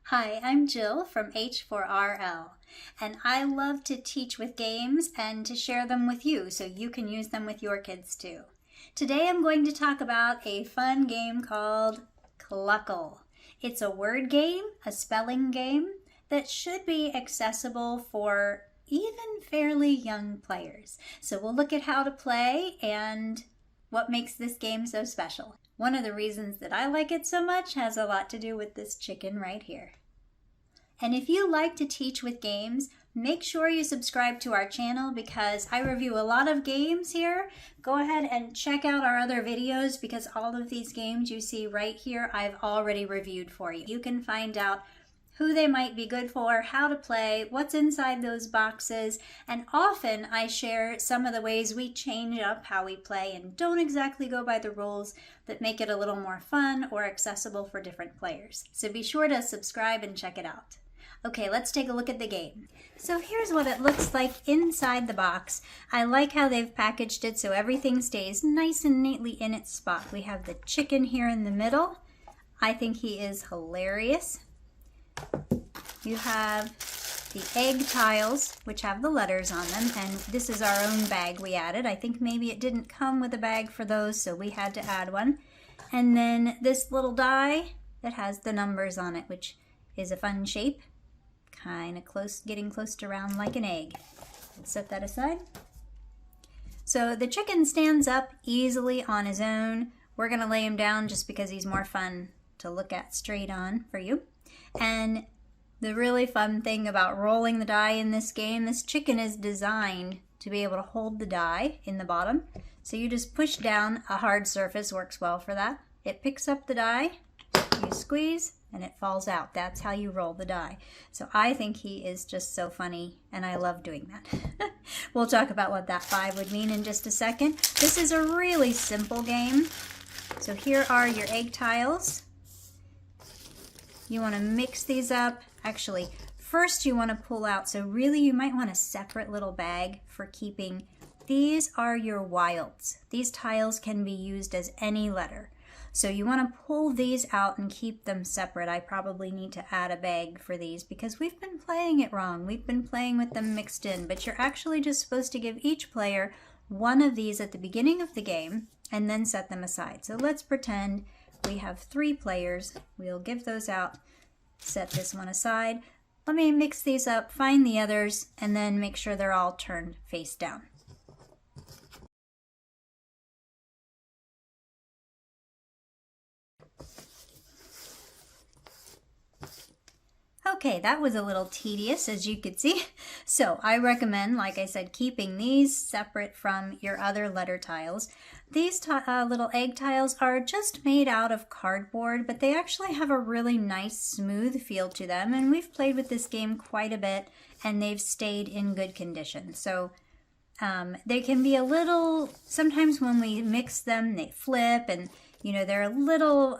Hi, I'm Jill from H4RL, and I love to teach with games and to share them with you so you can use them with your kids too. Today I'm going to talk about a fun game called Cluckle. It's a word game, a spelling game that should be accessible for even fairly young players. So we'll look at how to play and what makes this game so special. One of the reasons that I like it so much has a lot to do with this chicken right here. And if you like to teach with games, make sure you subscribe to our channel because I review a lot of games here. Go ahead and check out our other videos because all of these games you see right here I've already reviewed for you. You can find out who they might be good for, how to play, what's inside those boxes, and often I share some of the ways we change up how we play and don't exactly go by the rules that make it a little more fun or accessible for different players. So be sure to subscribe and check it out. Okay, let's take a look at the game. So here's what it looks like inside the box. I like how they've packaged it so everything stays nice and neatly in its spot. We have the chicken here in the middle. I think he is hilarious. You have the egg tiles, which have the letters on them, and this is our own bag we added. I think maybe it didn't come with a bag for those, so we had to add one. And then this little die that has the numbers on it, which is a fun shape. Kind of close, getting close to round like an egg. Let's set that aside. So the chicken stands up easily on his own. We're going to lay him down just because he's more fun to look at straight on for you. And the really fun thing about rolling the die in this game, this chicken is designed to be able to hold the die in the bottom. So you just push down, a hard surface works well for that. It picks up the die, you squeeze, and it falls out. That's how you roll the die. So I think he is just so funny, and I love doing that. We'll talk about what that 5 would mean in just a second. This is a really simple game. So here are your egg tiles. You want to mix these up. Actually, first you want to pull out, so really you might want a separate little bag for keeping. These are your wilds. These tiles can be used as any letter. So you want to pull these out and keep them separate. I probably need to add a bag for these because we've been playing it wrong. We've been playing with them mixed in, but you're actually just supposed to give each player one of these at the beginning of the game and then set them aside. So let's pretend we have 3 players. We'll give those out, set this one aside. Let me mix these up, find the others, and then make sure they're all turned face down. Okay, that was a little tedious, as you could see. So I recommend, like I said, keeping these separate from your other letter tiles. These little egg tiles are just made out of cardboard, but they actually have a really nice, smooth feel to them. And we've played with this game quite a bit, and they've stayed in good condition. So they can be a little, sometimes when we mix them, they flip, and you know, they're a little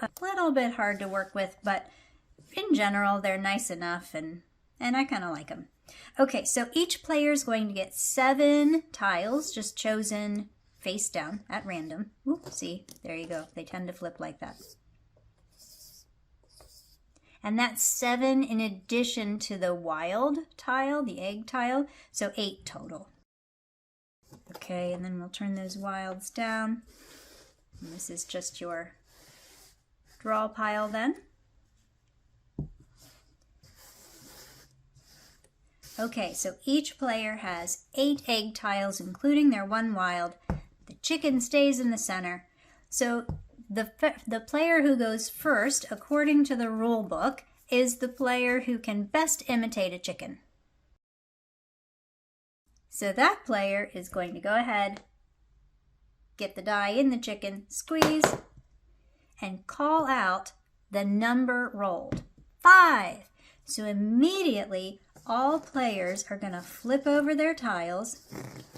bit hard to work with, but in general, they're nice enough, and I kind of like them. Okay, so each player is going to get 7 tiles, just chosen face down at random. Oop, see, there you go. They tend to flip like that. And that's 7 in addition to the wild tile, the egg tile, so 8 total. Okay, and then we'll turn those wilds down. And this is just your draw pile then. Okay, so each player has 8 egg tiles, including their 1 wild. The chicken stays in the center. So the player who goes first, according to the rule book, is the player who can best imitate a chicken. So that player is going to go ahead, get the die in the chicken, squeeze, and call out the number rolled, 5. So immediately, all players are going to flip over their tiles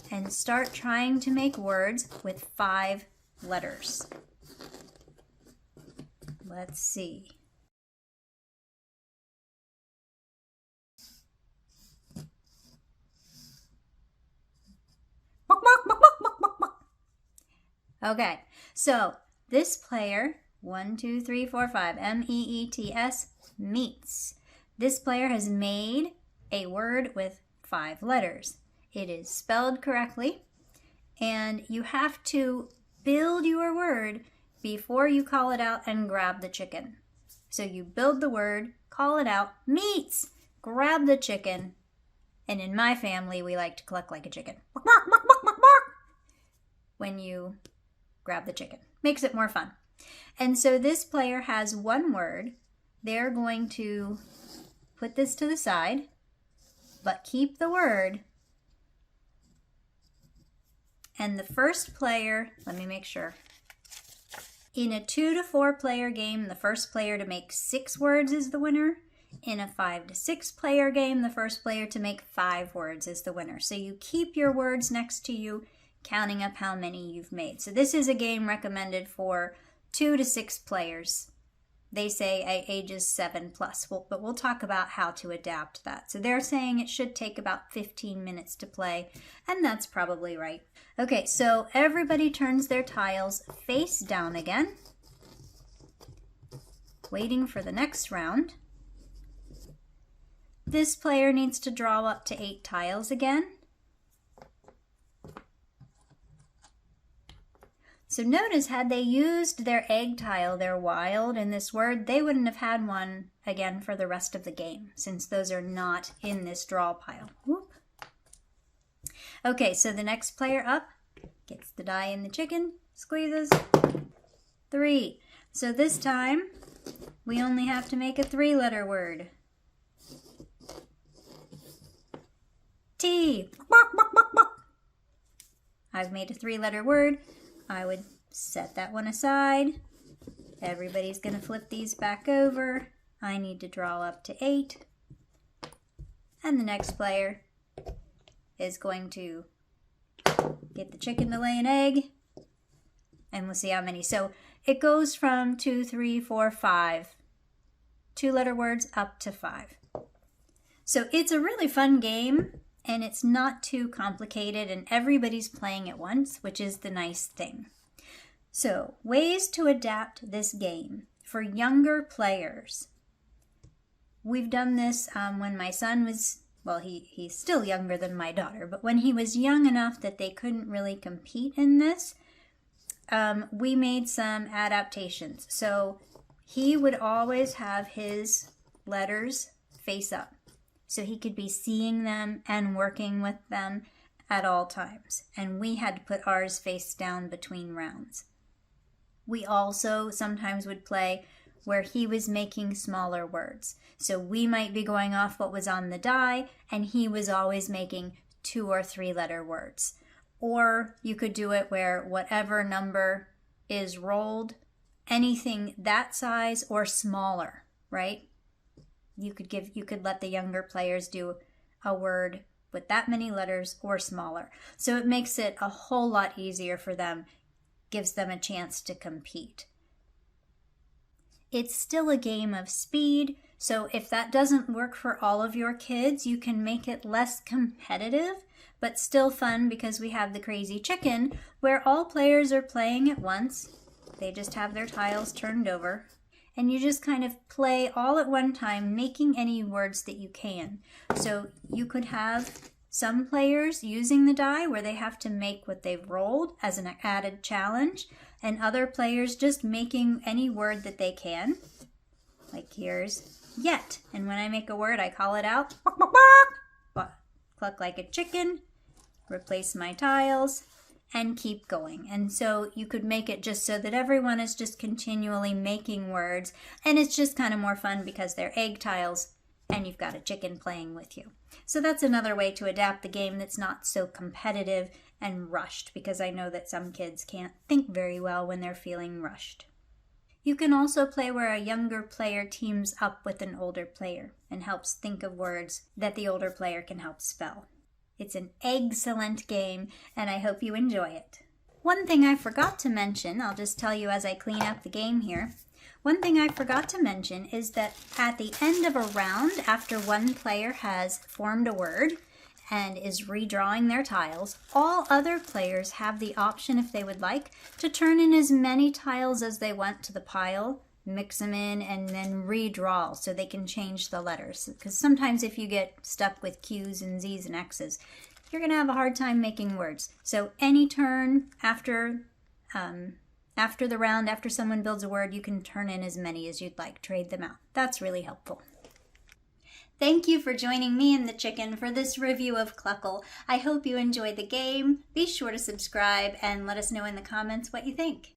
and start trying to make words with 5 letters. Let's see. Okay, so this player, 1, 2, 3, 4, 5, M-E-E-T-S, meets. This player has made a word with 5 letters. It is spelled correctly, and you have to build your word before you call it out and grab the chicken. So you build the word, call it out, meats, grab the chicken, and in my family we like to cluck like a chicken. When you grab the chicken. Makes it more fun. And so this player has one word. They're going to put this to the side, but keep the word. And the first player, let me make sure. In a 2 to 4 player game, the first player to make 6 words is the winner. In a 5 to 6 player game, the first player to make 5 words is the winner. So you keep your words next to you, counting up how many you've made. So this is a game recommended for 2 to 6 players. They say at ages 7 plus, but we'll talk about how to adapt that. So they're saying it should take about 15 minutes to play, and that's probably right. Okay, so everybody turns their tiles face down again, waiting for the next round. This player needs to draw up to 8 tiles again. So notice, had they used their egg tile, their wild, in this word, they wouldn't have had one again for the rest of the game, since those are not in this draw pile. Whoop. Okay, so the next player up gets the die in the chicken, squeezes, 3. So this time, we only have to make a 3-letter word. T. I've made a 3-letter word. I would set that one aside. Everybody's going to flip these back over. I need to draw up to 8. And the next player is going to get the chicken to lay an egg. And we'll see how many. So it goes from 2, 3, 4, 5. 2-letter words up to 5. So it's a really fun game. And it's not too complicated, and everybody's playing at once, which is the nice thing. So, ways to adapt this game for younger players. We've done this when my son was, well, he's still younger than my daughter, but when he was young enough that they couldn't really compete in this, we made some adaptations. So, he would always have his letters face up, so he could be seeing them and working with them at all times. And we had to put ours face down between rounds. We also sometimes would play where he was making smaller words. So we might be going off what was on the die, and he was always making 2 or 3-letter words. Or you could do it where whatever number is rolled, anything that size or smaller, right? You could let the younger players do a word with that many letters or smaller. So it makes it a whole lot easier for them, gives them a chance to compete. It's still a game of speed, so if that doesn't work for all of your kids, you can make it less competitive, but still fun because we have the crazy chicken where all players are playing at once. They just have their tiles turned over. And you just kind of play all at one time, making any words that you can. So you could have some players using the die where they have to make what they've rolled as an added challenge, and other players just making any word that they can. Like here's yet. And when I make a word, I call it out. Cluck like a chicken. Replace my tiles. And keep going. And so you could make it just so that everyone is just continually making words, and it's just kind of more fun because they're egg tiles and you've got a chicken playing with you. So that's another way to adapt the game that's not so competitive and rushed, because I know that some kids can't think very well when they're feeling rushed. You can also play where a younger player teams up with an older player and helps think of words that the older player can help spell. It's an excellent game, and I hope you enjoy it. One thing I forgot to mention, I'll just tell you as I clean up the game here. One thing I forgot to mention is that at the end of a round, after one player has formed a word and is redrawing their tiles, all other players have the option, if they would like, to turn in as many tiles as they want to the pile mix them in, and then redraw so they can change the letters. Because sometimes if you get stuck with Q's and Z's and X's, you're going to have a hard time making words. So any turn after the round, after someone builds a word, you can turn in as many as you'd like, trade them out. That's really helpful. Thank you for joining me and the chicken for this review of Cluckle. I hope you enjoyed the game. Be sure to subscribe and let us know in the comments what you think.